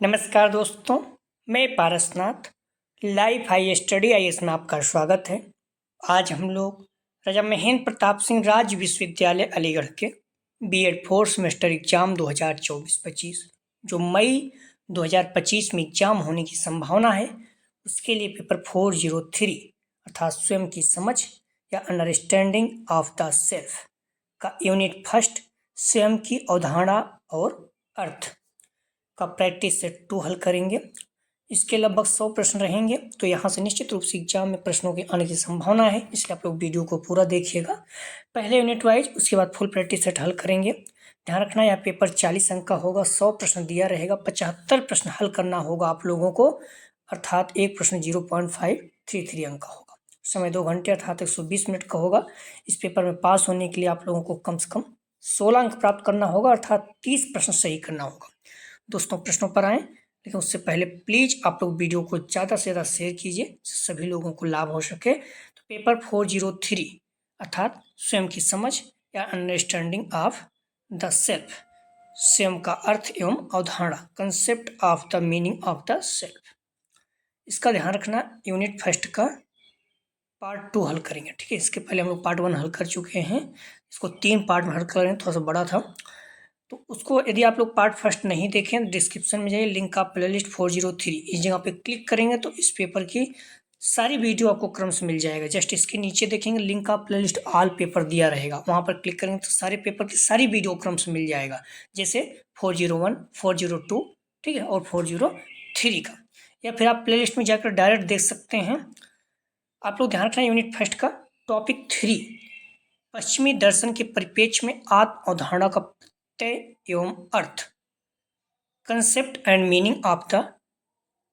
नमस्कार दोस्तों, मैं Parasnath live high study IAS में आपका स्वागत है। आज हम लोग राजा महेंद्र प्रताप सिंह राज्य विश्वविद्यालय अलीगढ़ के बीएड फोर्थ सेमेस्टर एग्जाम 2024-25 जो मई 2025 में एग्जाम होने की संभावना है, उसके लिए पेपर 403 अर्थात स्वयं की समझ या अंडरस्टैंडिंग ऑफ द सेल्फ का यूनिट फर्स्ट स्वयं की अवधारणा और अर्थ का प्रैक्टिस सेट 2 हल करेंगे। इसके लगभग 100 प्रश्न रहेंगे, तो यहाँ से निश्चित रूप से एग्जाम में प्रश्नों के आने की संभावना है, इसलिए आप लोग वीडियो को पूरा देखिएगा। पहले यूनिट वाइज, उसके बाद फुल प्रैक्टिस सेट हल करेंगे। ध्यान रखना, यह पेपर 40 अंक का होगा, 100 प्रश्न दिया रहेगा, 75 प्रश्न हल करना होगा आप लोगों को, अर्थात एक प्रश्न 0.533 अंक का होगा। समय 2 घंटे अर्थात 120 मिनट का होगा। इस पेपर में पास होने के लिए आप लोगों को कम से कम 16 अंक प्राप्त करना होगा, अर्थात 30 प्रश्न सही करना होगा। दोस्तों, प्रश्नों पर आएँ, लेकिन उससे पहले प्लीज़ आप लोग वीडियो को ज़्यादा से ज़्यादा शेयर कीजिए, जिससे सभी लोगों को लाभ हो सके। तो पेपर 403 अर्थात स्वयं की समझ या अंडरस्टैंडिंग ऑफ द सेल्फ, स्वयं का अर्थ एवं अवधारणा, concept of the meaning of the self, इसका ध्यान रखना। यूनिट फर्स्ट का पार्ट 2 हल करेंगे, ठीक है। इसके पहले हम लोग पार्ट 1 हल कर चुके हैं, इसको 3 पार्ट में हल करेंगे, थोड़ा सा बड़ा था। तो उसको यदि आप लोग पार्ट फर्स्ट नहीं देखें, डिस्क्रिप्शन में जाइए, लिंक का प्लेलिस्ट 403 इस जगह पे क्लिक करेंगे तो इस पेपर की सारी वीडियो आपको क्रम से मिल जाएगा। जस्ट इसके नीचे देखेंगे लिंक का प्लेलिस्ट ऑल पेपर दिया रहेगा, वहाँ पर क्लिक करेंगे तो सारे पेपर की सारी वीडियो क्रम से मिल जाएगा, जैसे 401, 402, ठीक है, और 403 का, या फिर आप प्ले में जाकर डायरेक्ट देख सकते हैं। आप लोग ध्यान रखना, यूनिट फर्स्ट का टॉपिक 3 पश्चिमी दर्शन के परिप्रेक्ष्य में आत्म अवधारणा का एवं अर्थ, concept and meaning of the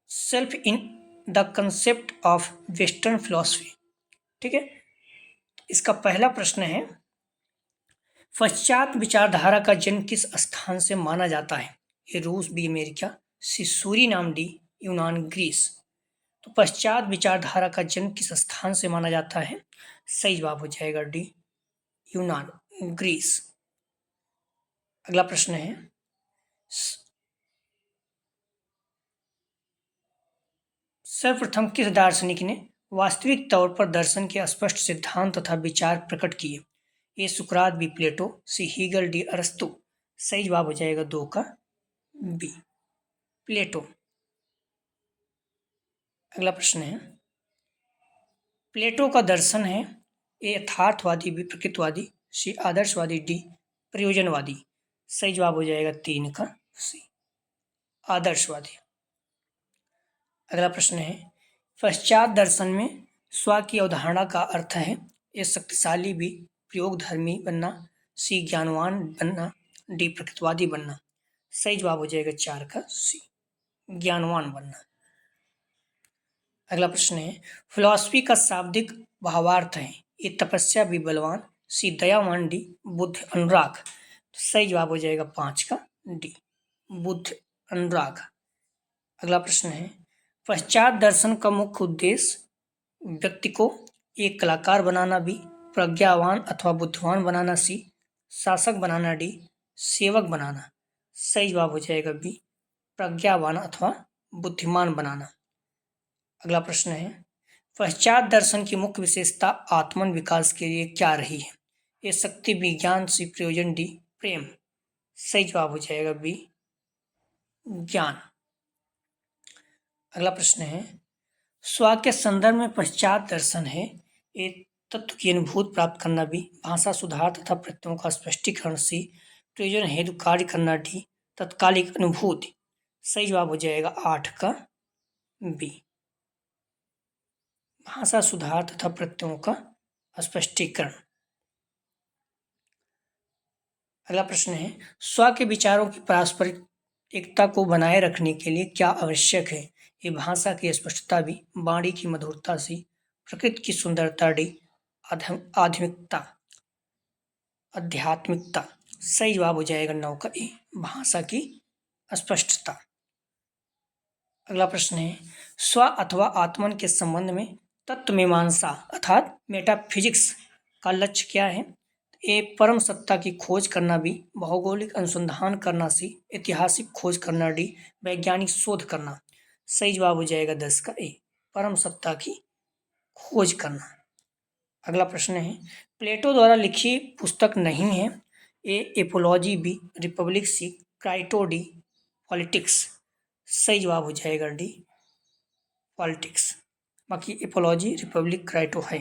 self in the concept of western philosophy, ठीक है। इसका पहला प्रश्न है, पश्चात विचारधारा का जन्म किस स्थान से माना जाता है? ए रूस, B America, C Suriname, D यूनान, ग्रीस। तो पश्चात विचारधारा का जन्म किस स्थान से माना जाता है? सही जवाब हो जाएगा डी यूनान, ग्रीस। अगला प्रश्न है, सर्वप्रथम किस दार्शनिक ने वास्तविक तौर पर दर्शन के स्पष्ट सिद्धांत तथा विचार प्रकट किए? ए सुकरात, बी प्लेटो, सी हीगल, डी अरस्तु। सही जवाब हो जाएगा 2 का बी, प्लेटो। अगला प्रश्न है, प्लेटो का दर्शन है ए यथार्थवादी, बी प्रकृतवादी, सी आदर्शवादी, डी प्रयोजनवादी। सही जवाब हो जाएगा 3 का सी, आदर्शवादी। अगला प्रश्न है, पश्चात दर्शन में स्व की अवधारणा का अर्थ है ए शक्तिशाली, बी प्रयोगधर्मी बनना, सी ज्ञानवान बनना, डी प्रकृतवादी बनना। सही जवाब हो जाएगा 4 का सी, ज्ञानवान बनना। अगला प्रश्न है, फिलॉसफी का शाब्दिक भावार्थ है ए तपस्या, बी बलवान, सी दयावान, डी बुद्ध अनुराग। तो सही जवाब हो जाएगा 5 का डी, बुद्ध अनुराग। अगला प्रश्न है, पश्चात दर्शन का मुख्य उद्देश्य व्यक्ति को एक कलाकार बनाना, बी प्रज्ञावान अथवा बुद्धिमान बनाना, सी शासक बनाना, डी सेवक बनाना। सही जवाब हो जाएगा बी, प्रज्ञावान अथवा बुद्धिमान बनाना। अगला प्रश्न है, पश्चात दर्शन की मुख्य विशेषता आत्मन विकास के लिए क्या रही है? ए शक्ति, विज्ञान, सी प्रयोजन, डी प्रेम। सही जवाब हो जाएगा बी, ज्ञान। अगला प्रश्न है, स्व के संदर्भ में पश्चात दर्शन है ए तत्व की अनुभूति प्राप्त करना, बी भाषा सुधार तथा प्रत्ययों का स्पष्टीकरण, सी प्रयोजन हेतु कार्य करना, डी तत्कालिक अनुभूति। सही जवाब हो जाएगा 8 का बी, भाषा सुधार तथा प्रत्ययों का स्पष्टीकरण। अगला प्रश्न है, स्व के विचारों की पारस्परिक एकता को बनाए रखने के लिए क्या आवश्यक है? ये भाषा की स्पष्टता, भी वाणी की मधुरता, सी प्रकृति की सुंदरता, डी आध्यात्मिकता। सही जवाब हो जाएगा 9 का ए, भाषा की स्पष्टता। अगला प्रश्न है, स्व अथवा आत्मन के संबंध में तत्व मीमांसा अर्थात मेटाफिजिक्स का लक्ष्य क्या है? ए परम सत्ता की खोज करना, बी भौगोलिक अनुसंधान करना, सी ऐतिहासिक खोज करना, डी वैज्ञानिक शोध करना। सही जवाब हो जाएगा 10 का ए, परम सत्ता की खोज करना। अगला प्रश्न है, प्लेटो द्वारा लिखी पुस्तक नहीं है। ए एपोलॉजी, बी रिपब्लिक, सी क्राइटो, डी पॉलिटिक्स। सही जवाब हो जाएगा डी पॉलिटिक्स। बाकी एपोलॉजी, रिपब्लिक, क्राइटो है।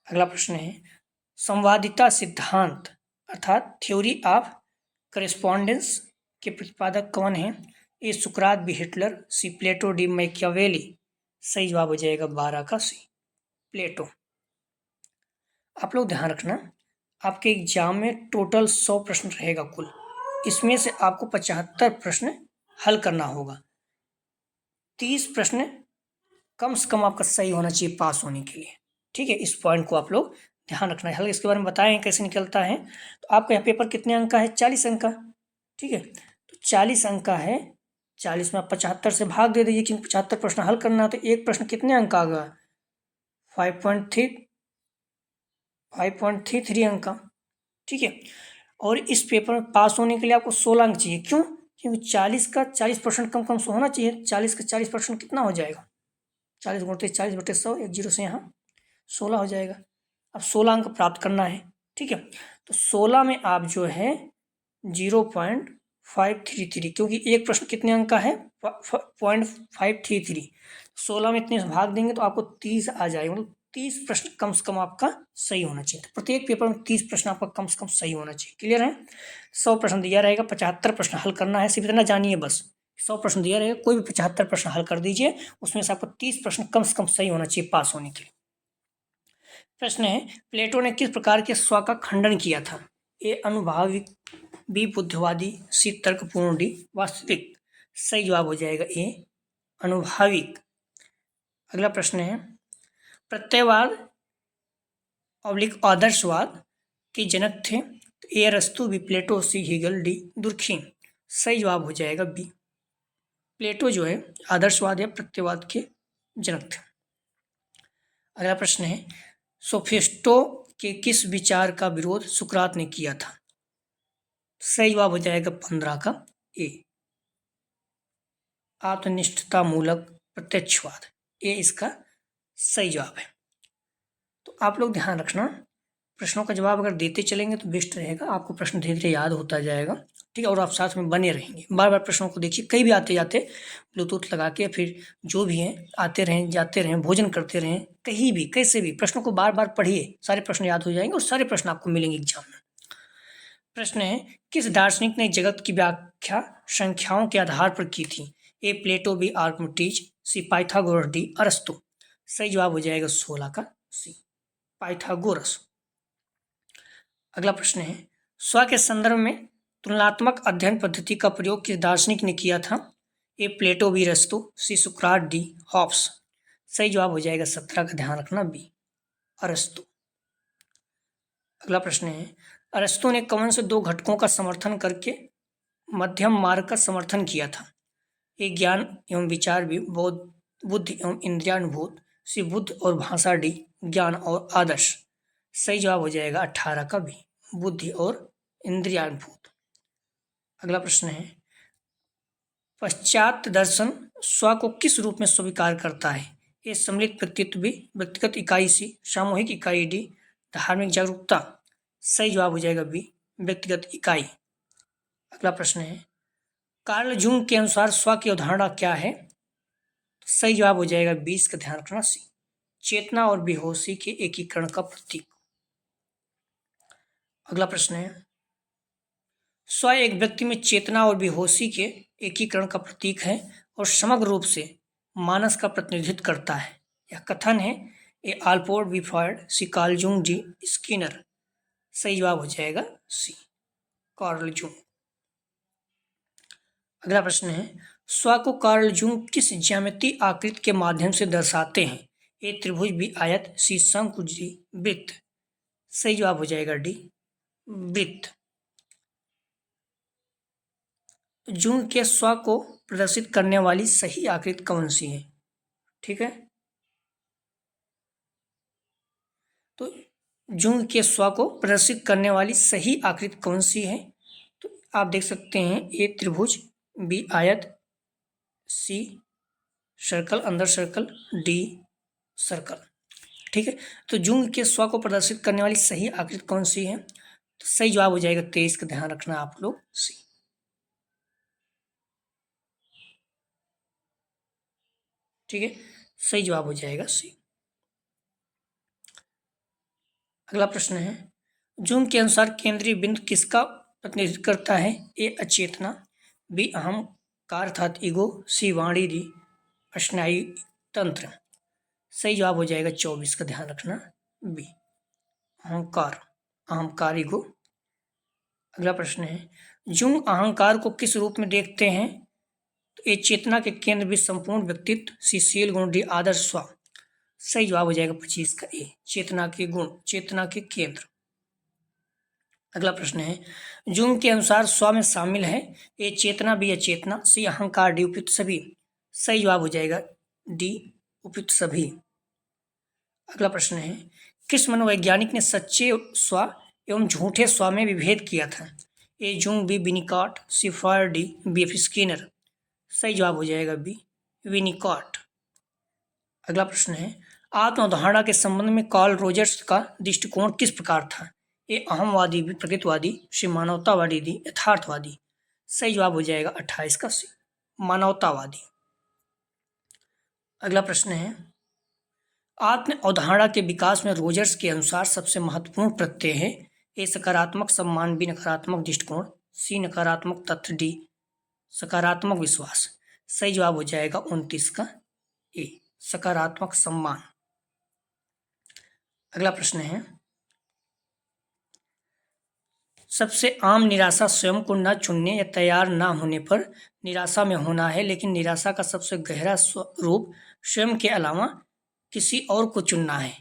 अगला प्रश्न है, संवादिता सिद्धांत अर्थात थ्योरी ऑफ करेस्पॉन्डेंस के प्रतिपादक कौन है। ए सुकरात, बी हिटलर, सी प्लेटो, डी मैकियावेली। सही जवाब हो जाएगा 12 का सी प्लेटो। आप लोग ध्यान रखना, आपके एग्जाम में टोटल 100 प्रश्न रहेगा कुल, इसमें से आपको 75 प्रश्न हल करना होगा। 30 प्रश्न कम से कम आपका सही होना चाहिए पास होने के लिए। ठीक है, इस पॉइंट को आप लोग ध्यान रखना है। हल इसके बारे में बताएं कैसे निकलता है। तो आपका यहाँ पेपर कितने अंक का है, 40 अंक का। ठीक है, तो 40 अंक का है, 40 में आप 75 से भाग दे दीजिए, क्योंकि 75 प्रश्न हल करना है। तो एक प्रश्न कितने अंक का आ गया, 5.33 अंक का। ठीक है, और इस पेपर में पास होने के लिए आपको 16 अंक चाहिए। क्यों, क्योंकि 40 का 40% कम कम से होना चाहिए। 40 का 40% कितना हो जाएगा, 40 गुणित 40/100, एक जीरो से यहाँ 16 हो जाएगा। अब 16 अंक प्राप्त करना है। ठीक है, तो 16 में आप जो है 0.533, क्योंकि एक प्रश्न कितने अंक का है, 0.533, 16 में इतने भाग देंगे तो आपको 30 आ जाएगा। मतलब 30 प्रश्न कम से कम आपका सही होना चाहिए। तो प्रत्येक पेपर में 30 प्रश्न आपका कम से कम सही होना चाहिए। क्लियर है। 100 प्रश्न दिया रहेगा, 75 प्रश्न हल करना है। सिर्फ इतना जानिए बस, 100 प्रश्न दिया रहेगा, कोई भी 75 प्रश्न हल कर दीजिए, उसमें से आपको 30 प्रश्न कम से कम सही होना चाहिए पास होने के लिए। प्रश्न है, प्लेटो ने किस प्रकार के स्व का खंडन किया था। ए अनुभाविक, बी बुद्धिवादी, सी तर्कपूर्ण, डी वास्तविक। सही जवाब हो जाएगा ए अनुभाविक। अगला प्रश्न है, प्रत्ययवाद ऑब्लिक आदर्शवाद के जनक थे। तो ए अरस्तु, बी प्लेटो, सी हीगल, डी दुर्खिम। सही जवाब हो जाएगा बी प्लेटो जो है आदर्शवाद या प्रत्ययवाद के जनक थे। अगला प्रश्न है, सोफिस्टो के किस विचार का विरोध सुकरात ने किया था। सही जवाब हो जाएगा 15 का ए आत्मनिष्ठता मूलक प्रत्यक्षवाद। ए इसका सही जवाब है। तो आप लोग ध्यान रखना, प्रश्नों का जवाब अगर देते चलेंगे तो बेस्ट रहेगा, आपको प्रश्न धीरे धीरे याद होता जाएगा। ठीक है, और आप साथ में बने रहेंगे। बार बार प्रश्नों को देखिए, कहीं भी आते जाते ब्लूटूथ लगा के, फिर जो भी हैं आते रहें, जाते रहें, भोजन करते रहें, कहीं भी कैसे भी प्रश्नों को बार बार पढ़िए, सारे प्रश्न याद हो जाएंगे और सारे प्रश्न आपको मिलेंगे एग्जाम में। प्रश्न है, किस दार्शनिक ने जगत की व्याख्या संख्याओं के आधार पर की थी। ए प्लेटो, बी आर्किमिडीज, सी पाइथागोरस, डी अरस्तु। सही जवाब हो जाएगा 16 का सी पाइथागोरस। अगला प्रश्न है, स्व के संदर्भ में तुलनात्मक अध्ययन पद्धति का प्रयोग किस दार्शनिक ने किया था। ए प्लेटो, बी अरस्तु, सी सुकरात, डी हॉब्स। सही जवाब हो जाएगा 17 का, ध्यान रखना बी अरस्तु। अगला प्रश्न है, अरस्तु ने कौन से दो घटकों का समर्थन करके मध्यम मार्ग का समर्थन किया था। ए ज्ञान एवं विचार, भी बुद्ध एवं इंद्रियानुभूत, सी बुद्ध और भाषा, डी ज्ञान और आदर्श। सही जवाब हो जाएगा 18 का भी बुद्धि और इंद्रियानुभूत। अगला प्रश्न है, पश्चात दर्शन स्व को किस रूप में स्वीकार करता है। ए सम्मिलित व्यक्तित्व, भी व्यक्तिगत इकाई, सी सामूहिक इकाई, डी धार्मिक जागरूकता। सही जवाब हो जाएगा बी व्यक्तिगत इकाई। अगला प्रश्न है, कार्ल जूंग के अनुसार स्व की अवधारणा क्या है। सही जवाब हो जाएगा 20 का, ध्यान रखना सी चेतना और बेहोशी के एकीकरण का प्रतीक। अगला प्रश्न है, स्व एक व्यक्ति में चेतना और बेहोशी के एकीकरण का प्रतीक है और समग्र रूप से मानस का प्रतिनिधित्व करता है। यह कथन है। ए आल्पोर्ट, बी फ्रॉयड, सी कार्ल जूंग, डी स्किनर। सही जवाब हो जाएगा सी कार्ल जूंग। अगला प्रश्न है, स्व को कार्ल जूंग किस ज्यामितीय आकृति के माध्यम से दर्शाते हैं। ए त्रिभुज, बी आयत, सी शंकु, डी वृत्त। सही जवाब हो जाएगा डी वृत्त। जूंग के स्व को प्रदर्शित करने वाली सही आकृति कौन सी है। ठीक है, तो जुंग के स्व को प्रदर्शित करने वाली सही आकृति कौन सी है? तो आप देख सकते हैं, ए त्रिभुज, बी आयत, सी सर्कल अंदर सर्कल, डी सर्कल। ठीक है, तो जुंग के स्व को प्रदर्शित करने वाली सही आकृति कौन सी है? तो सही जवाब हो जाएगा 23 का ध्यान रखना आप लोग, सी। ठीक है, सही जवाब हो जाएगा सी। अगला प्रश्न है, जुंग के अनुसार केंद्रीय बिंदु किसका प्रतिनिधित्व करता है? ए अचेतना, बी अहंकार अर्थात ईगो, सी वाणी स्नायु तंत्र। सही जवाब हो जाएगा 24 का ध्यान रखना, बी अहंकार, अहंकार ईगो। अगला प्रश्न है, जुंग अहंकार को किस रूप में देखते हैं? तो ए चेतना के केंद्र भी संपूर्ण व्यक्तित्व, सी शील गुण, डी आदर्श स्व। सही जवाब हो जाएगा 25 का ए, चेतना के गुण, चेतना के केंद्र। अगला प्रश्न है, जुंग के अनुसार स्व में शामिल है ए चेतना, बी अचेतना, सी अहंकार, डी उपयुक्त सभी। सही जवाब हो जाएगा डी उपयुक्त सभी। अगला प्रश्न है, किस मनोवैज्ञानिक ने सच्चे स्व एवं झूठे स्व में विभेद किया था? A Jung, B Winnicott, C Freud, D B F Skinner. सही जवाब हो जाएगा बी विनिकॉट। अगला प्रश्न है, आत्म अवधारणा के संबंध में कार्ल रोजर्स का दृष्टिकोण किस प्रकार था? ए अहमवादी, बी प्रकृतिवादी, सी मानवतावादी, डी यथार्थवादी। सही जवाब हो जाएगा 28 का सी मानवतावादी। अगला प्रश्न है, आत्म अवधारणा के विकास में रोजर्स के अनुसार सबसे महत्वपूर्ण प्रत्यय है? ए सकारात्मक सम्मान, बी नकारात्मक दृष्टिकोण, सी नकारात्मक तथ्य, डी सकारात्मक विश्वास। सही जवाब हो जाएगा 29 का ए सकारात्मक सम्मान। अगला प्रश्न है, सबसे आम निराशा स्वयं को न चुनने या तैयार न होने पर निराशा में होना है, लेकिन निराशा का सबसे गहरा स्वरूप स्वयं के अलावा किसी और को चुनना है।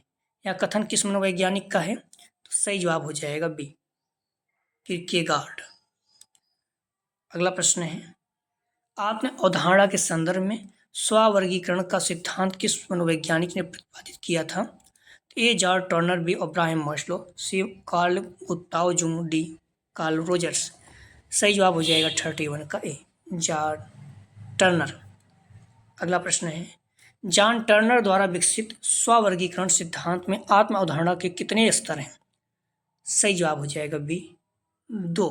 यह कथन किस मनोवैज्ञानिक का है? तो सही जवाब हो जाएगा बी किरकेगार्ड। अगला प्रश्न है, आत्म अवधारणा के संदर्भ में स्ववर्गीकरण का सिद्धांत किस मनोवैज्ञानिक ने प्रतिपादित किया था? A George Turner, B Abraham Maslow, C Carl Gustav Jung, D Carl Rogers. सही जवाब हो जाएगा 31 का ए जॉर्ज टर्नर। अगला प्रश्न है, जॉन टर्नर द्वारा विकसित स्ववर्गीकरण सिद्धांत में आत्म अवधारणा के कितने स्तर हैं? सही जवाब हो जाएगा बी 2।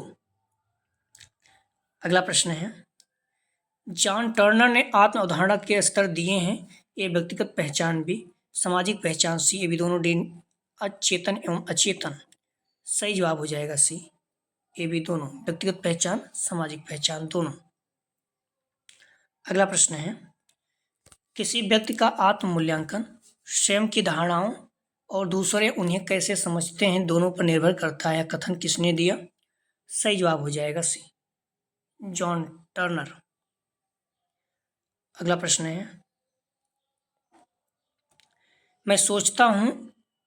अगला प्रश्न है, जॉन टर्नर ने आत्म अवधारणा के स्तर दिए हैं? ए व्यक्तिगत पहचान, बी सामाजिक पहचान, सी ये भी दोनों, डी अचेतन एवं अचेतन। सही जवाब हो जाएगा सी ये भी दोनों, व्यक्तिगत पहचान सामाजिक पहचान दोनों। अगला प्रश्न है, किसी व्यक्ति का आत्म मूल्यांकन स्वयं की धारणाओं और दूसरे उन्हें कैसे समझते हैं दोनों पर निर्भर करता है। कथन किसने दिया? सही जवाब हो जाएगा सी जॉन टर्नर। अगला प्रश्न है, मैं सोचता हूं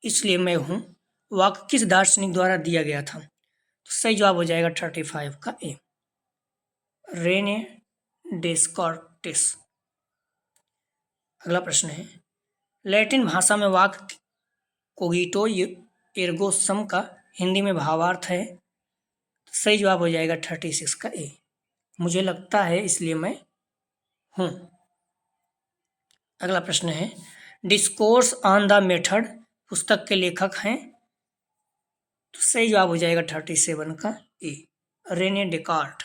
इसलिए मैं हूं वाक्य किस दार्शनिक द्वारा दिया गया था? तो सही जवाब हो जाएगा 35 का ए रेने डेस्कार्टिस। अगला प्रश्न है, लैटिन भाषा में वाक्य कोगिटो एर्गो सम का हिंदी में भावार्थ है? तो सही जवाब हो जाएगा 36 का ए मुझे लगता है इसलिए मैं हूं। अगला प्रश्न है, डिस्कोर्स ऑन द मेथड पुस्तक के लेखक हैं? तो सही जवाब हो जाएगा 37 का ए रेने डेकार्ट।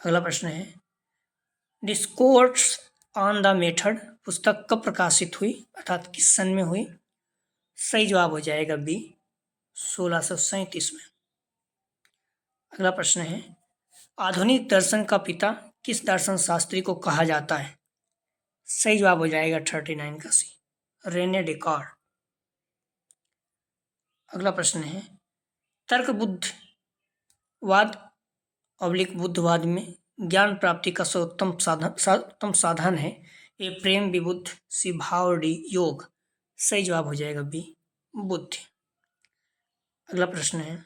अगला प्रश्न है, डिस्कोर्स ऑन द मेथड पुस्तक कब प्रकाशित हुई अर्थात किस सन में हुई? सही जवाब हो जाएगा बी 1637 में। अगला प्रश्न है, आधुनिक दर्शन का पिता किस दर्शन शास्त्री को कहा जाता है? सही जवाब हो जाएगा 39 का सी रेने डेकार्ट। अगला प्रश्न है, तर्क बुद्धवाद बुद्धवाद में ज्ञान प्राप्ति का सर्वोत्तम साधन है? ए प्रेम, बी बुद्ध, सी भाव, डी योग। सही जवाब हो जाएगा बी बुद्धि। अगला प्रश्न है,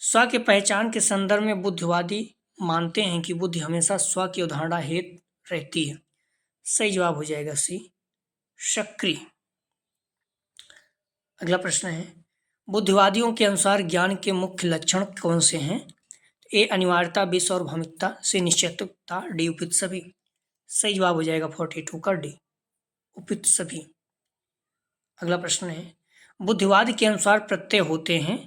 स्व के पहचान के संदर्भ में बुद्धवादी मानते हैं कि बुद्धि हमेशा स्व की अवधारणा हेतु रहती है? सही जवाब हो जाएगा सी सक्रिय। अगला प्रश्न है, बुद्धिवादियों के अनुसार ज्ञान के मुख्य लक्षण कौन से हैं? ए अनिवार्यता, बी सार्वभौमिकता, सी निश्चितता, डी उपयुक्त सभी। सही जवाब हो जाएगा 42 का डी, उपयुक्त सभी। अगला प्रश्न है, बुद्धिवाद के अनुसार प्रत्यय होते हैं?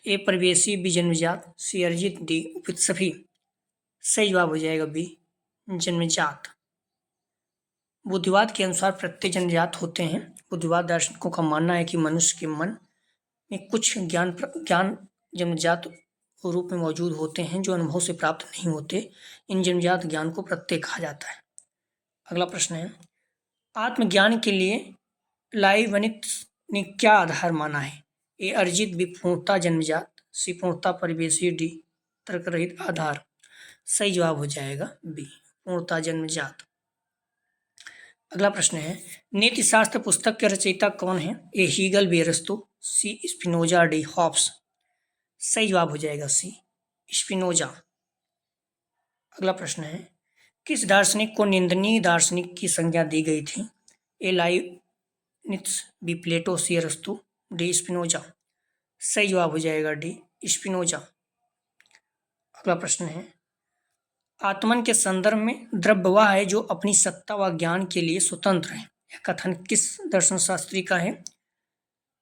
ए परिवेशी, बी जन्मजात, सी अर्जित, डी उपयुक्त सभी। सही जवाब हो जाएगा बी जन्मजात। बुद्धिवाद के अनुसार प्रत्यय जन्मजात होते हैं। बुद्धिवाद दार्शनिकों का मानना है कि मनुष्य के मन में कुछ ज्ञान जन्मजात रूप में मौजूद होते हैं जो अनुभव से प्राप्त नहीं होते। इन जन्मजात ज्ञान को प्रत्यय कहा जाता है। अगला प्रश्न है, आत्मज्ञान के लिए लाइबनिट्स ने क्या आधार माना है? ए अर्जित, बी पूर्णता जन्मजात, सी पूर्णता परिवेशी, डी तर्करहित आधार। सही जवाब हो जाएगा बी पूर्णता जन्मजात। अगला प्रश्न है, नीति शास्त्र पुस्तक के रचयिता कौन है? ए हीगल, बी अरस्तु, सी स्पिनोजा, डी हॉब्स। सही जवाब हो जाएगा सी स्पिनोजा। अगला प्रश्न है, किस दार्शनिक को निंदनीय दार्शनिक की संज्ञा दी गई थी? ए लाइबनिट्स, बी प्लेटो, सी अरस्तु, डी स्पिनोजा। सही जवाब हो जाएगा डी स्पिनोजा। अगला प्रश्न है, आत्मन के संदर्भ में द्रव्य वह है जो अपनी सत्ता व ज्ञान के लिए स्वतंत्र है। यह कथन किस दर्शन शास्त्री का है?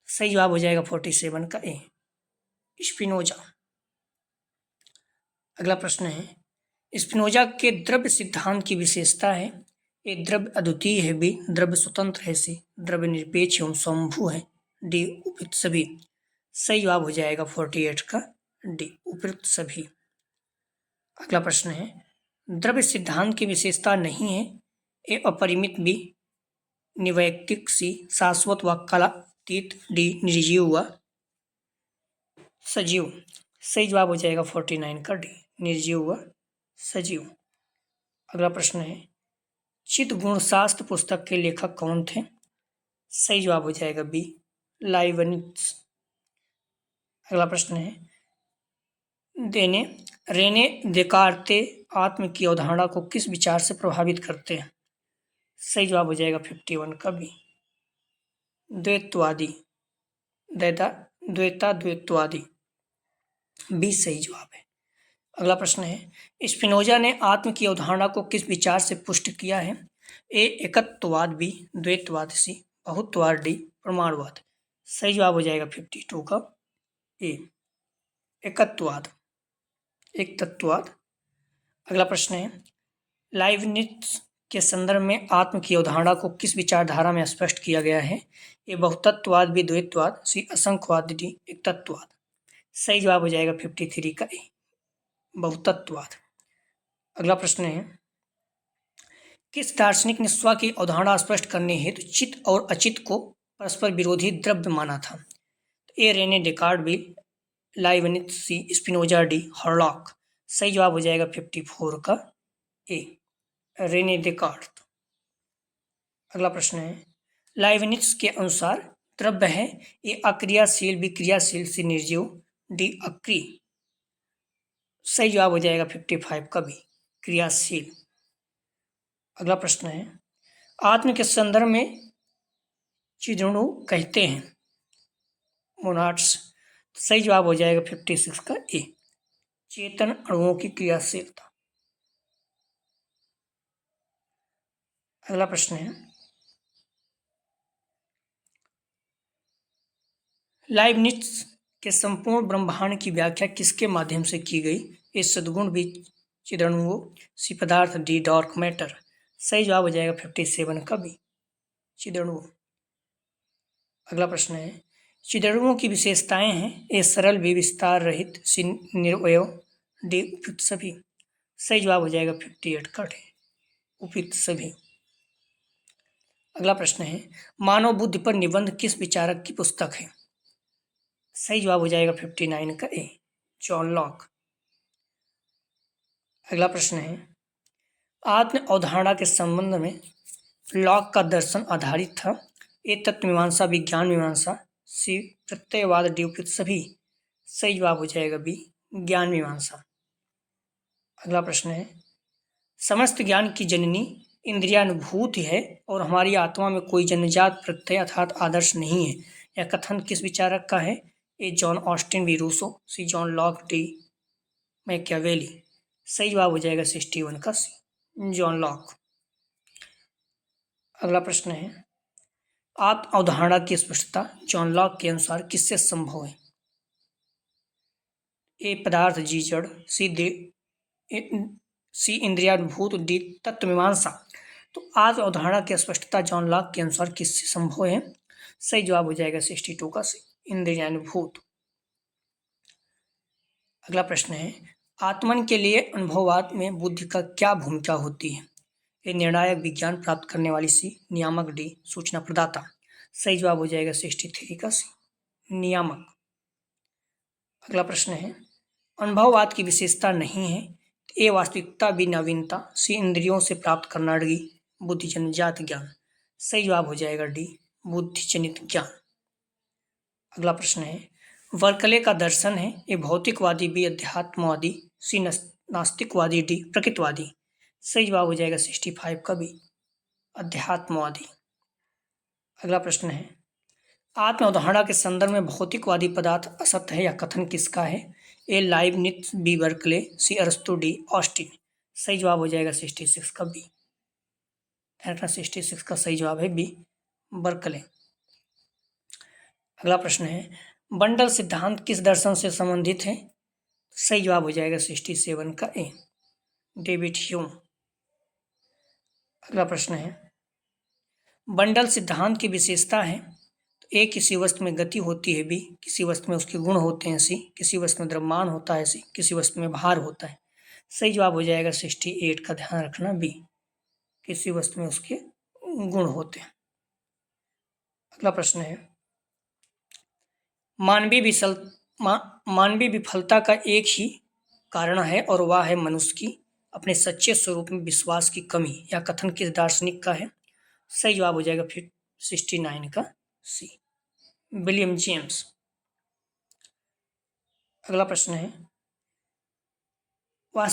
सही जवाब हो जाएगा 47 का ए स्पिनोजा। अगला प्रश्न है, स्पिनोजा के द्रव्य सिद्धांत की विशेषता है? ए द्रव्य अद्वितीय है, बी द्रव्य स्वतंत्र है, सी द्रव्य निरपेक्ष एवं स्वयंभू है, डी उपयुक्त सभी। सही जवाब हो जाएगा 48 का डी उपयुक्त सभी। अगला प्रश्न है, द्रव्य सिद्धांत की विशेषता नहीं है? ए अपरिमित, बी निवैयक्तिक, सी शाश्वत व कालातीत, डी निर्जीव व सजीव। सही जवाब हो जाएगा 49 का डी निर्जीव व सजीव। अगला प्रश्न है, चित्त गुणशास्त्र पुस्तक के लेखक कौन थे? सही जवाब हो जाएगा बी लाइबनिट्स। अगला प्रश्न है, रेने देकार्ते आत्म की अवधारणा को किस विचार से प्रभावित करते हैं? सही जवाब हो जाएगा 51 का बी द्वैतवादी, द्वैतवादी, बी सही जवाब है। अगला प्रश्न है, स्पिनोजा ने आत्म की अवधारणा को किस विचार से पुष्ट किया है? ए एकत्ववाद, बी द्वैतवाद, सी बहुत्ववाद, डी प्रमाणवाद। सही जवाब हो जाएगा 52 का ए एकत्ववाद, एक तत्ववाद। अगला प्रश्न है, लाइबनिट्स के संदर्भ में आत्म की अवधारणा को किस विचारधारा में स्पष्ट किया गया है? ए बहुतत्ववाद, बी द्वैतवाद, सी असंख्यवाद, डी एक तत्ववाद। सही जवाब हो जाएगा 53 का ए बहुतत्ववाद। अगला प्रश्न है, किस दार्शनिक ने स्व की अवधारणा स्पष्ट करने हेतु चित्त और अचित्त को परस्पर विरोधी द्रव्य माना था? ए रेने डेकार्ट, बी लाइबनिट्स, सी स्पिनोजा, डी हर्लॉक। सही जवाब हो जाएगा 54 का ए रेने डेकार्ट। अगला प्रश्न है, लाइबनिट्स के अनुसार द्रव्य है? ए अक्रियाशील, बी क्रियाशील, सी निर्जीव, डी अक्रिय। सही जवाब हो जाएगा 55 का बी क्रियाशील। अगला प्रश्न है, आत्म के संदर्भ में चिदणु कहते हैं मोनाड्स। सही जवाब हो जाएगा 56 का ए चेतन अणुओं की क्रियाशीलता। अगला प्रश्न है, लाइबनिट्स के संपूर्ण ब्रह्मांड की व्याख्या किसके माध्यम से की गई? ए सद्गुण, बी चिदणुओं, सी पदार्थ, डी डार्क मैटर। सही जवाब हो जाएगा 57 का बी चिदणुओं। अगला प्रश्न है, चिदणुओं की विशेषताएं हैं? ए सरल, बी विस्तार रहित, सी निरवयव, डी उपयुक्त सभी। सही जवाब हो जाएगा 58 का डी उपयुक्त सभी। अगला प्रश्न है, मानव बुद्धि पर निबंध किस विचारक की पुस्तक है? सही जवाब हो जाएगा 59 का ए जॉन लॉक। अगला प्रश्न है, आत्म अवधारणा के संबंध में लॉक का दर्शन आधारित था? ए तत्व मीमांसा, बी ज्ञान मीमांसा, सी प्रत्ययवाद, डी उपयुक्त सभी। सही जवाब हो जाएगा बी ज्ञान मीमांसा। अगला प्रश्न है, समस्त ज्ञान की जननी इंद्रियानुभूति है और हमारी आत्मा में कोई जन्मजात प्रत्यय अर्थात आदर्श नहीं है। यह कथन किस विचारक का है? ए जॉन ऑस्टिन, बी रूसो, सी जॉन लॉक, डी मैकियावेली। सही जवाब हो जाएगा 61 का सी, जॉन लॉक। अगला प्रश्न है, आत्म अवधारणा की स्पष्टता जॉन लॉक के अनुसार किससे संभव है? ए पदार्थ जी जड़, सी इंद्रियानुभूत, डी तत्वमीमांसा। तो आत्म अवधारणा की स्पष्टता जॉन लॉक के अनुसार किससे संभव है? सही जवाब हो जाएगा 62 का सी, इंद्रियानुभूत। अगला प्रश्न है, आत्मन के लिए अनुभववाद में बुद्धि का क्या भूमिका होती है? ए निर्णायक, विज्ञान प्राप्त करने वाली, सी नियामक, डी सूचना प्रदाता। सही जवाब हो जाएगा 63 का सी, नियामक। अगला प्रश्न है, अनुभववाद की विशेषता नहीं है। ए वास्तविकता, बी नवीनता, सी इंद्रियों से प्राप्त करना, डी बुद्धिजन्यजात ज्ञान। सही जवाब हो जाएगा डी बुद्धिजनित ज्ञान। अगला प्रश्न है, बर्कले का दर्शन है। ए भौतिकवादी, बी अध्यात्मवादी, सी नास्तिकवादी, डी प्रकृतवादी। सही जवाब हो जाएगा 65 का बी, अध्यात्मवादी। अगला प्रश्न है, आत्म अवधारणा के संदर्भ में भौतिकवादी पदार्थ असत्य है, या कथन किसका है? ए लाइबनिट्ज, बी बर्कले, सी अरस्तु, डी ऑस्टिन। सही जवाब हो जाएगा 66 का बी, 66 का सही जवाब है बी, बर्कले। अगला प्रश्न है, बंडल सिद्धांत किस दर्शन से संबंधित है? सही जवाब हो जाएगा 67 का ए, डेविड ह्यूम। अगला प्रश्न है, बंडल सिद्धांत की विशेषता है। तो ए किसी वस्तु में गति होती है, बी किसी वस्तु में उसके गुण होते हैं, सी किसी वस्तु में द्रव्यमान होता है, सी किसी वस्तु में भार होता है। सही जवाब हो जाएगा 68 का, ध्यान रखना बी, किसी वस्तु में उसके गुण होते हैं। अगला प्रश्न है, मानवीय विफलता का एक ही कारण है, और वह है मनुष्य की अपने सच्चे स्वरूप में विश्वास की कमी। यह कथन किस दार्शनिक का है? सही जवाब हो जाएगा फिर 69 का सी, विलियम जेम्स। अगला प्रश्न है, वह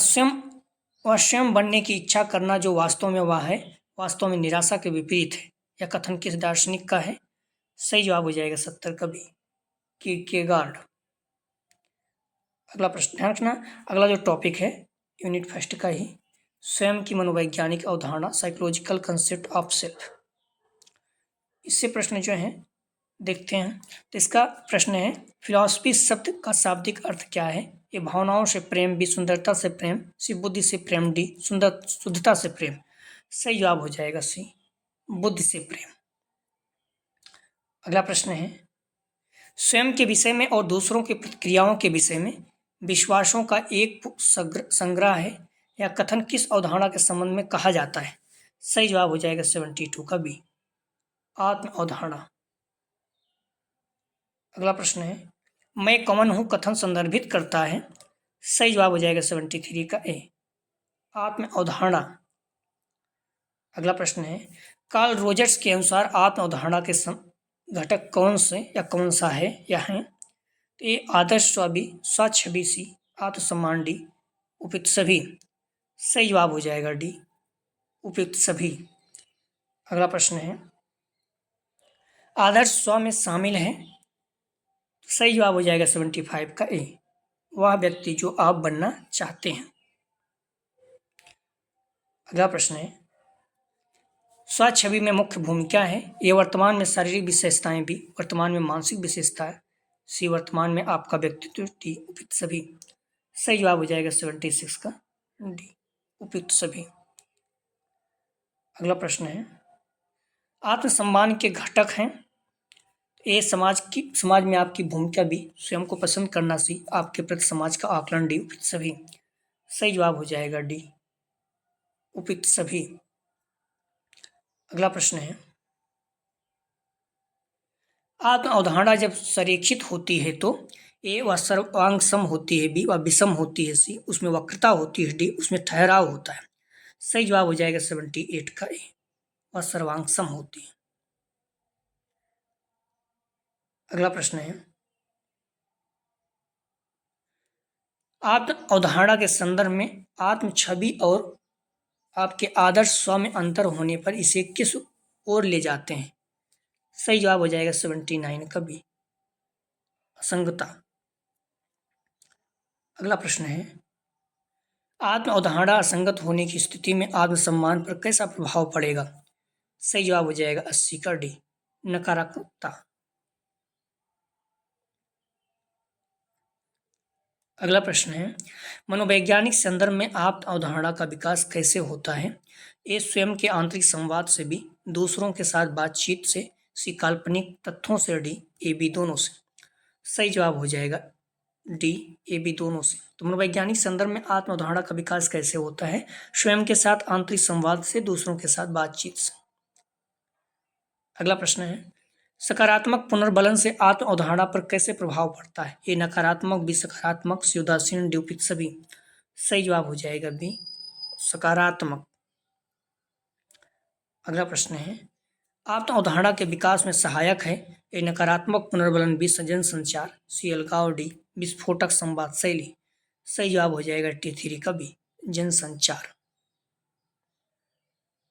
स्वयं बनने की इच्छा करना जो वास्तव में वह है, वास्तव में निराशा के विपरीत है। यह कथन किस दार्शनिक का है? सही जवाब हो जाएगा 70 का बी, किरकेगार्ड। अगला प्रश्न ध्यान रखना, अगला जो टॉपिक है यूनिट फर्स्ट का ही, स्वयं की मनोवैज्ञानिक अवधारणा, साइकोलॉजिकल कंसेप्ट ऑफ सेल्फ। इससे प्रश्न जो है देखते हैं। तो इसका प्रश्न है, फिलॉसफी शब्द का शाब्दिक अर्थ क्या है? ये भावनाओं से प्रेम, बी सुंदरता से प्रेम, सी बुद्धि से प्रेम, डी शुद्धता से प्रेम। सही जवाब हो जाएगा सी, बुद्धि से प्रेम। अगला प्रश्न है, स्वयं के विषय में और दूसरों की प्रतिक्रियाओं के विषय में विश्वासों का एक संग्रह है। यह कथन किस अवधारणा के संबंध में कहा जाता है? सही जवाब हो जाएगा 72 का बी, आत्म अवधारणा। अगला प्रश्न है, मैं कौन हूं कथन संदर्भित करता है? सही जवाब हो जाएगा 73 का ए, आत्म अवधारणा। अगला प्रश्न है, कार्ल रोजर्स के अनुसार आत्म अवधारणा के घटक कौन से या कौन सा है या है? ए आदर्श स्व, बी स्वच्छवि, सी आत्मसम्मान, डी उपयुक्त सभी। सही जवाब हो जाएगा डी, उपयुक्त सभी। अगला प्रश्न है, आदर्श स्व में शामिल है। सही जवाब हो जाएगा 75 का ए, वह व्यक्ति जो आप बनना चाहते हैं। अगला प्रश्न है, स्वच्छवि में मुख्य भूमिका है। ये वर्तमान में शारीरिक विशेषताएं, भी वर्तमान में मानसिक विशेषताएं, सी वर्तमान में आपका व्यक्तित्व, डी उपयुक्त सभी। सही जवाब हो जाएगा 76 का डी, उपयुक्त सभी। अगला प्रश्न है, आत्मसम्मान के घटक हैं। ए समाज में आपकी भूमिका, भी स्वयं को पसंद करना, सी आपके प्रति समाज का आकलन, डी उपयुक्त सभी। सही जवाब हो जाएगा डी, उपयुक्त सभी। अगला प्रश्न है, आत्म अवधारणा जब संरेखित होती है तो ए वह सर्वांग सम होती है, बी वह विषम होती है, सी उसमें वक्रता होती है, डी उसमें ठहराव होता है। सही जवाब हो जाएगा 78 का ए, वह सर्वांग सम होती है। अगला प्रश्न है, आत्म अवधारणा के संदर्भ में आत्म छवि और आपके आदर्श स्व में अंतर होने पर इसे किस ओर ले जाते हैं? सही जवाब हो जाएगा 79 का बी, असंगता। अगला प्रश्न है, आत्म अवधारणा असंगत होने की स्थिति में आत्मसम्मान पर कैसा प्रभाव पड़ेगा? सही जवाब हो जाएगा 80 का डी, नकारात्मकता। अगला प्रश्न है, मनोवैज्ञानिक संदर्भ में आत्म अवधारणा का विकास कैसे होता है? ए स्वयं के आंतरिक संवाद से भी, दूसरों के साथ बातचीत से, सी काल्पनिक तथ्यों से, डी ए बी दोनों से। सही जवाब हो जाएगा डी ए बी दोनों से। तो मनोवैज्ञानिक संदर्भ में आत्म अवधारणा का विकास कैसे होता है? स्वयं के साथ आंतरिक संवाद से, दूसरों के साथ बातचीत से। अगला प्रश्न है, सकारात्मक पुनर्बलन से आत्म अवधारणा पर कैसे प्रभाव पड़ता है? ए नकारात्मक, बी सकारात्मक, सी उदासीन, डी उपयुक्त सभी। सही जवाब हो जाएगा बी, सकारात्मक। अगला प्रश्न है, आत्म अवधारणा के विकास में सहायक है? ए नकारात्मक पुनर्बलन, बी जन संचार, सी अलगाव, डी विस्फोटक संवाद शैली। सही जवाब हो जाएगा टी थ्री का बी, जन संचार।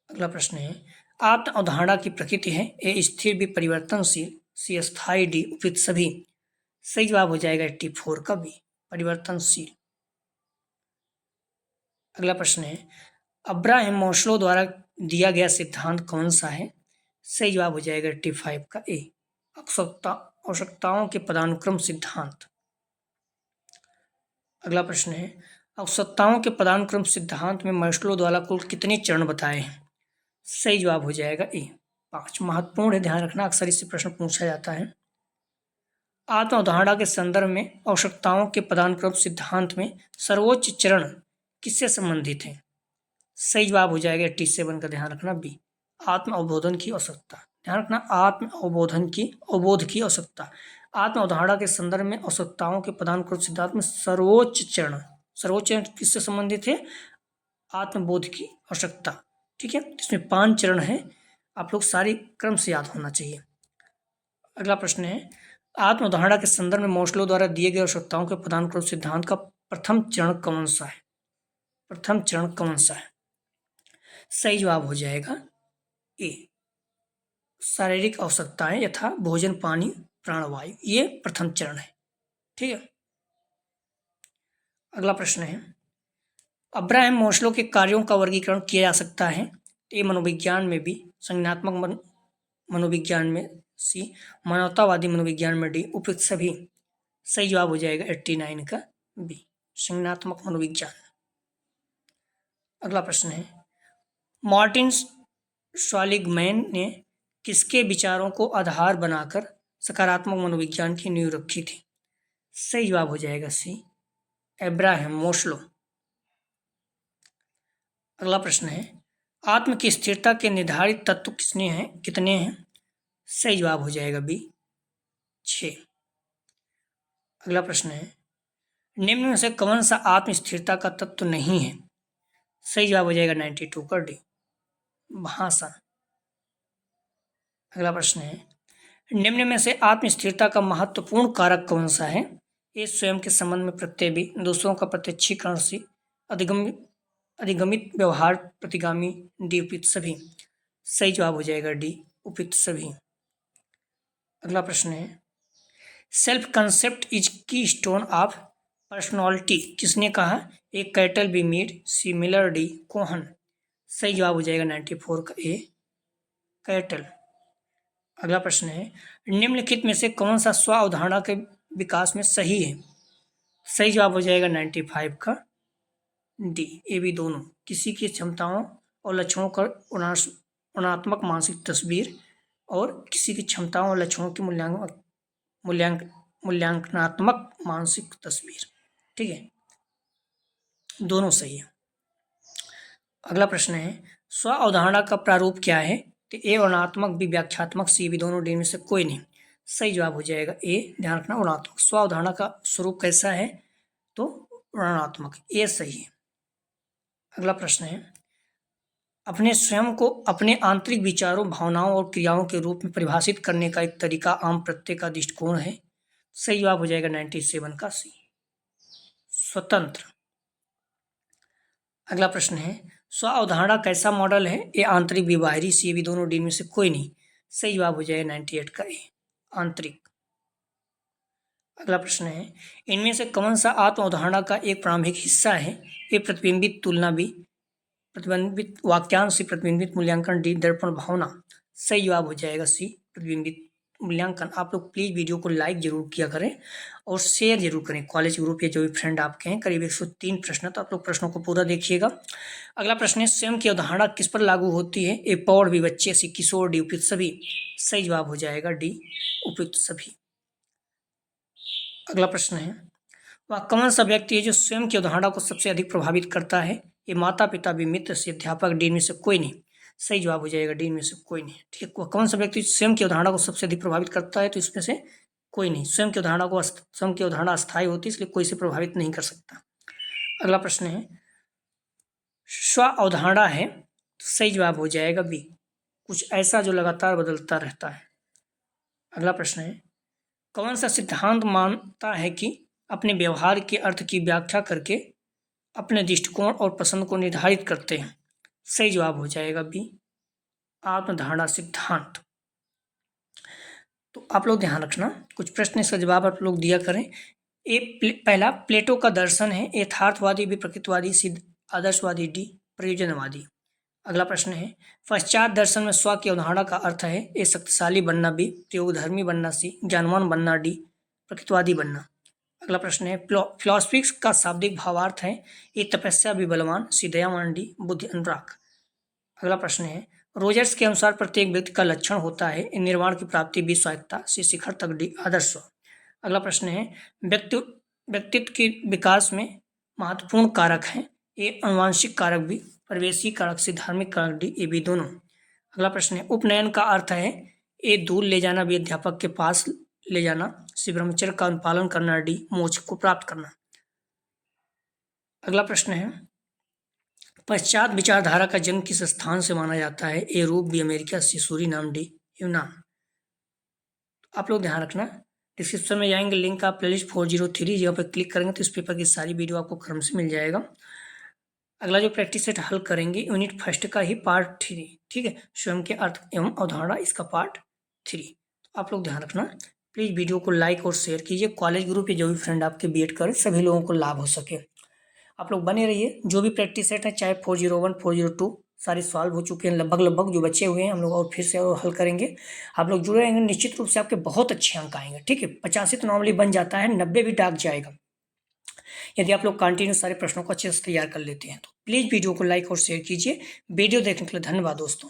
अगला प्रश्न है, आत्म अवधारणा की प्रकृति है? ए स्थिर, बी परिवर्तनशील, सी अस्थायी, डी उपयुक्त सभी। सही जवाब हो जाएगा 84 का बी, परिवर्तनशील। अगला प्रश्न है, अब्राहम मास्लो द्वारा दिया गया सिद्धांत कौन सा है? सही जवाब हो जाएगा 85 का ए, आवश्यकताओं के पदानुक्रम सिद्धांत। अगला प्रश्न है, आवश्यकताओं के पदानुक्रम सिद्धांत में मास्लो द्वारा कुल कितने चरण बताए हैं? सही जवाब हो जाएगा ए, 5। महत्वपूर्ण है, ध्यान रखना, अक्सर इससे प्रश्न पूछा जाता है। आत्म अवधारणा के संदर्भ में आवश्यकताओं के पदानुक्रम सिद्धांत में सर्वोच्च चरण किससे संबंधित है? सही जवाब हो जाएगा 87 का, ध्यान रखना बी, आत्म अवबोधन की आवश्यकता। ध्यान रखना, आत्म अवबोध की आवश्यकता। आत्म अवधारणा के संदर्भ में आवश्यकताओं के पदानुक्रम सिद्धांत में सर्वोच्च चरण किससे संबंधित है? आत्मबोध की आवश्यकता। ठीक है, इसमें 5 चरण है, आप लोग सारे क्रम से याद होना चाहिए। अगला प्रश्न है, आत्म अवधारणा के संदर्भ में मास्लो द्वारा दिए गए आवश्यकताओं के पदानुक्रम सिद्धांत का प्रथम चरण कौन सा है? प्रथम चरण कौन सा है? सही जवाब हो जाएगा ए, शारीरिक आवश्यकताएं यथा भोजन, पानी, प्राणवायु, ये प्रथम चरण है। ठीक है। अगला प्रश्न है, अब्राहम मास्लो के कार्यों का वर्गीकरण किया जा सकता है? ए मनोविज्ञान में, बी संज्ञानात्मक मनोविज्ञान में, सी मानवतावादी मनोविज्ञान में, डी उपयुक्त सभी। सही जवाब हो जाएगा 89 का बी, संज्ञानात्मक मनोविज्ञान। अगला प्रश्न है, मार्टिन स्वालिगमैन ने किसके विचारों को आधार बनाकर सकारात्मक मनोविज्ञान की नींव रखी थी? सही जवाब हो जाएगा सी, अब्राहम मास्लो। अगला प्रश्न है, आत्म की स्थिरता के निर्धारित तत्व कितने हैं? सही जवाब हो जाएगा बी, 6। अगला प्रश्न है, निम्न में से कौन सा आत्म स्थिरता का तत्व नहीं है? सही जवाब हो जाएगा 92 का डी, भाषा। अगला प्रश्न है, निम्न में से आत्म स्थिरता का महत्वपूर्ण कारक कौन सा है? ए स्वयं के संबंध में प्रत्यय, बी दूसरों का प्रत्यक्षीकरण, सी अधिगमित व्यवहार प्रतिगामी, डी उपयुक्त सभी। सही जवाब हो जाएगा डी, उपयुक्त सभी। अगला प्रश्न है, सेल्फ कंसेप्ट इज की स्टोन ऑफ पर्सनॉलिटी किसने कहा? ए कैटल, बी मीड, सी मिलर, डी कोहन। सही जवाब हो जाएगा 94 का ए, कैटल। अगला प्रश्न है, निम्नलिखित में से कौन सा स्व अवधारणा के विकास में सही है? सही जवाब हो जाएगा 95 का डी, ए बी दोनों। किसी की क्षमताओं और लक्षणों का वर्णनात्मक मानसिक तस्वीर और किसी की क्षमताओं और लक्षणों की मूल्यांकनात्मक मानसिक तस्वीर। ठीक है, दोनों सही है। अगला प्रश्न है, स्व अवधारणा का प्रारूप क्या है? तो ए वर्णनात्मक, बी व्याख्यात्मक, सी बी दोनों, डी में से कोई नहीं। सही जवाब हो जाएगा ए, ध्यान रखना, वर्णनात्मक। स्व अवधारणा का स्वरूप कैसा है? तो वर्णनात्मक, ए सही है। अगला प्रश्न है, अपने स्वयं को अपने आंतरिक विचारों, भावनाओं और क्रियाओं के रूप में परिभाषित करने का एक तरीका आम प्रत्यय का दृष्टिकोण है। सही जवाब हो जाएगा 97 का सी, स्वतंत्र। अगला प्रश्न है, स्व अवधारणा कैसा मॉडल है? ए आंतरिक, बी बाहरी, सी बी दोनों, डी में से कोई नहीं। सही जवाब हो जाएगा 98 का ए, आंतरिक। अगला प्रश्न है, इनमें से कौन सा आत्म अवधारणा का एक प्रारंभिक हिस्सा है? ए प्रतिबिंबित तुलना बी, प्रतिबिंबित वाक्यांश सी, प्रतिबिंबित मूल्यांकन डी, दर्पण भावना। सही जवाब हो जाएगा सी, प्रतिबिंबित मूल्यांकन। आप लोग प्लीज वीडियो को लाइक जरूर किया करें और शेयर जरूर करें कॉलेज ग्रुप या जो भी फ्रेंड आपके हैं। करीब 103 प्रश्न, तो आप लोग प्रश्नों को पूरा देखिएगा। अगला प्रश्न है, स्वयं की अवधारणा किस पर लागू होती है? ए पौड़ बी, बच्चे सी, किशोर डी, उपयुक्त सभी। सही जवाब हो जाएगा डी, उपयुक्त सभी। अगला प्रश्न है, वह कौन सा व्यक्ति है जो स्वयं की अवधारणा को सबसे अधिक प्रभावित करता है? ये माता पिता भी, मित्र से, अध्यापक डी, में से कोई नहीं। सही जवाब हो जाएगा डी, में से कोई नहीं। ठीक, वह कौन सा व्यक्ति स्वयं की अवधारणा को सबसे अधिक प्रभावित करता है? तो इसमें से कोई नहीं। स्वयं की अवधारणा अस्थायी होती है, इसलिए कोई से प्रभावित नहीं कर सकता। अगला प्रश्न है, स्व अवधारणा है, तो सही जवाब हो जाएगा बी, कुछ ऐसा जो लगातार बदलता रहता है। अगला प्रश्न है, कौन सा सिद्धांत मानता है कि अपने व्यवहार के अर्थ की व्याख्या करके अपने दृष्टिकोण और पसंद को निर्धारित करते हैं? सही जवाब हो जाएगा बी, आत्मधारणा सिद्धांत। तो आप लोग ध्यान रखना, कुछ प्रश्न इसका जवाब आप लोग दिया करें। पहला प्लेटो का दर्शन है, यथार्थवादी बी, प्रकृतिवादी सी, आदर्शवादी डी, प्रयोजनवादी। अगला प्रश्न है, पश्चात दर्शन में स्व की अवधारणा का अर्थ है? ए शक्तिशाली बनना बी, प्रयोगधर्मी बनना सी, ज्ञानवान बनना डी, प्रकृतिवादी बनना। अगला प्रश्न है, फिलॉसफी का शाब्दिक भावार्थ है? ए तपस्या बी, बलवान सी, दयावान डी, बुद्धि अनुराग। अगला प्रश्न है, रोजर्स के अनुसार प्रत्येक व्यक्ति का लक्षण होता है? ए निर्वाण की प्राप्ति बी, स्वायत्तता सी, शिखर तक डी, आदर्श। अगला प्रश्न है, व्यक्तित्व के विकास में महत्वपूर्ण कारक हैं? ए अनुवांशिक कारक बी, परिवेशी कारक सी, धार्मिक कारक डी, ए बी दोनों। अगला प्रश्न है, उपनयन का अर्थ है? ए दूर ले जाना बी, अध्यापक के पास ले जाना सी, ब्रह्मचर्य का अनुपालन करना डी, मोक्ष को प्राप्त करना। अगला प्रश्न है, पश्चात विचारधारा का जन्म किस स्थान से माना जाता है? ए रूप B, America C, Suriname D, यूनान। आप लोग ध्यान रखना, डिस्क्रिप्शन में जाएंगे लिंक, आप प्लेलिस्ट 403 जगह पर क्लिक करेंगे तो इस पेपर की सारी वीडियो आपको क्रम से मिल जाएगा। अगला जो प्रैक्टिस सेट हल करेंगे यूनिट फर्स्ट का ही पार्ट 3, ठीक है, स्वयं के अर्थ एवं अवधारणा, इसका पार्ट 3। तो आप लोग ध्यान रखना, प्लीज वीडियो को लाइक और शेयर कीजिए, कॉलेज ग्रुप या जो भी फ्रेंड आपके बीएड करें सभी लोगों को लाभ हो सके। आप लोग बने रहिए, जो भी प्रैक्टिस सेट है चाहे 401 402 सारे सॉल्व हो चुके हैं, लगभग जो बचे हुए हैं हम लोग और फिर से और हल करेंगे। आप लोग जुड़े रहेंगे, निश्चित रूप से आपके बहुत अच्छे अंक आएंगे, ठीक है। 85 तो नॉर्मली बन जाता है, 90 भी डाक जाएगा यदि आप लोग कंटिन्यू सारे प्रश्नों को अच्छे से तैयार कर लेते हैं। तो प्लीज़ वीडियो को लाइक और शेयर कीजिए। वीडियो देखने के लिए धन्यवाद दोस्तों।